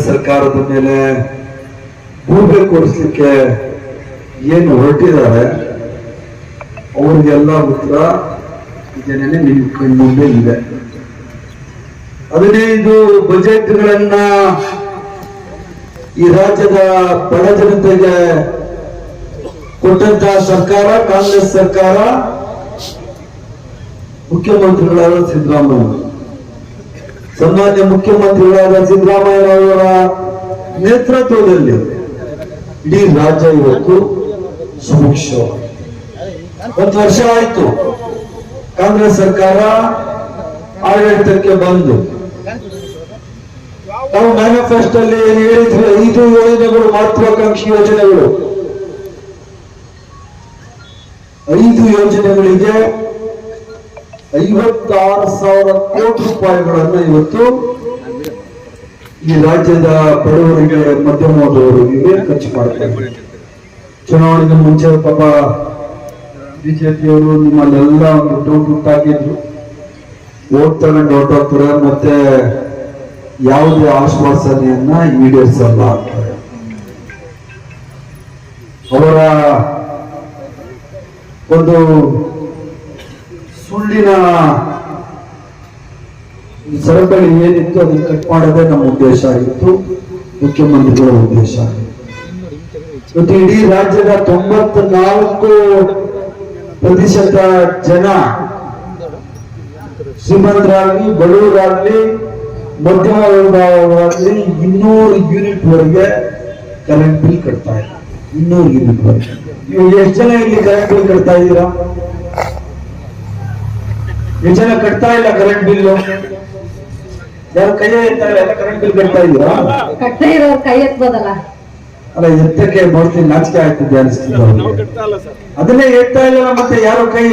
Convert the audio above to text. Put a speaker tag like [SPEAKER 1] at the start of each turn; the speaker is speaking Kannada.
[SPEAKER 1] ಸರ್ಕಾರದ ಮೇಲೆ ಗೂಬೆ ಕೊಡಿಸ್ಲಿಕ್ಕೆ ಏನು ಹೊರಟಿದ್ದಾರೆ ಅವ್ರಿಗೆಲ್ಲ ಉತ್ತರ ಇದನ್ನೇ ನಿಮ್ಮ ಕಣ್ಣುಂದೆ ಇದೆ. 15 ಬಜೆಟ್ಗಳನ್ನ ಈ ರಾಜ್ಯದ ಬಡ ಜನತೆಗೆ ಕೊಟ್ಟಂತಹ ಸರ್ಕಾರ ಕಾಂಗ್ರೆಸ್ ಸರ್ಕಾರ, ಮುಖ್ಯಮಂತ್ರಿಗಳಾದ ಸಿದ್ದರಾಮಯ್ಯ, ಸನ್ಮಾನ್ಯ ಮುಖ್ಯಮಂತ್ರಿಗಳಾದ ಸಿದ್ದರಾಮಯ್ಯ ಅವರ ನೇತೃತ್ವದಲ್ಲಿ ಇಡೀ ರಾಜ್ಯ ಇವತ್ತು ಸುಭಿಕ್ಷವಾಗಿ. 1 ವರ್ಷ ಆಯ್ತು ಕಾಂಗ್ರೆಸ್ ಸರ್ಕಾರ ಆಡಳಿತಕ್ಕೆ ಬಂದು. ನಾವು ಮ್ಯಾನಿಫೆಸ್ಟೋ ಅಲ್ಲಿ ಏನು ಹೇಳಿದ್ವಿ, 5 ಯೋಜನೆಗಳು, ಮಹತ್ವಾಕಾಂಕ್ಷಿ ಯೋಜನೆಗಳು. 5 ಯೋಜನೆಗಳಿಗೆ 56,000 ಕೋಟಿ ರೂಪಾಯಿಗಳನ್ನು ಇವತ್ತು ಈ ರಾಜ್ಯದ ಬಡವರಿಗೆ, ಮಧ್ಯಮದವರಿಗೆ ಖರ್ಚು ಮಾಡ್ತಾರೆ. ಚುನಾವಣೆಗೆ ಮುಂಚೆ ಪಾಪ ಬಿಜೆಪಿಯವರು ನಿಮ್ಮಲ್ಲೆಲ್ಲ ಒಂದು ಟೂಟ್ ಹಾಕಿದ್ರು, ಓಟ್ ತಗೊಂಡು ಹೊರಟೋಗ್ತಾರೆ, ಮತ್ತೆ ಯಾವುದೇ ಆಶ್ವಾಸನೆಯನ್ನ ಈಡೇರಿಸಲ್ಲ ಅಂತಾರೆ. ಅವರ ಒಂದು ಸುಳ್ಳಿನ ಸರಪಳಿ ಏನಿತ್ತು ಅದನ್ನು ಕಟ್ ಮಾಡೋದೇ ನಮ್ಮ ಉದ್ದೇಶ ಆಗಿತ್ತು, ಮುಖ್ಯಮಂತ್ರಿಗಳ ಉದ್ದೇಶ ಆಗಿತ್ತು. ಇವತ್ತು ಇಡೀ ರಾಜ್ಯದ 94% ಜನ, ಶ್ರೀಮಂತರಾಗ್ಲಿ ಬಡವರಾಗ್ಲಿ ಮಧ್ಯಮ ವರ್ಗವಾಗ್ಲಿ 200 ಯೂನಿಟ್ ವರೆಗೆ ಕರೆಂಟ್ ಬಿಲ್ ಕಟ್ತಾ ಇಲ್ಲ. 200 ಯೂನಿಟ್ ವರೆಗೆ. ನೀವು ಎಷ್ಟು ಜನ ಇಲ್ಲಿ ಕರೆಂಟ್ ಬಿಲ್ ಕಟ್ತಾ ಇದ್ದೀರಾ? ಎಷ್ಟು ಜನ ಕಟ್ತಾ ಇಲ್ಲ ಕರೆಂಟ್ ಬಿಲ್? ಯಾರು ಕೈ ಎತ್ತಾರೆ? ಎಲ್ಲ ಕರೆಂಟ್ ಬಿಲ್ ಕಟ್ತಾ ಇದ್ದೀರಾ?
[SPEAKER 2] ಕಟ್ತಾ ಇರೋರು ಕೈ ಎತ್ತಬೋದಲ್ಲ?
[SPEAKER 1] ಅಲ್ಲ, ಎತ್ತಕ್ಕೆ ನೋಡ್ತೀನಿ ನಾಚಿಕೆ ಆಗ್ತಿದೆ ಅನಿಸ್ತಿದೆ. ಅದನ್ನೇ ಎತ್ತಾ ಇಲ್ಲ ಮತ್ತೆ ಯಾರು ಕೈ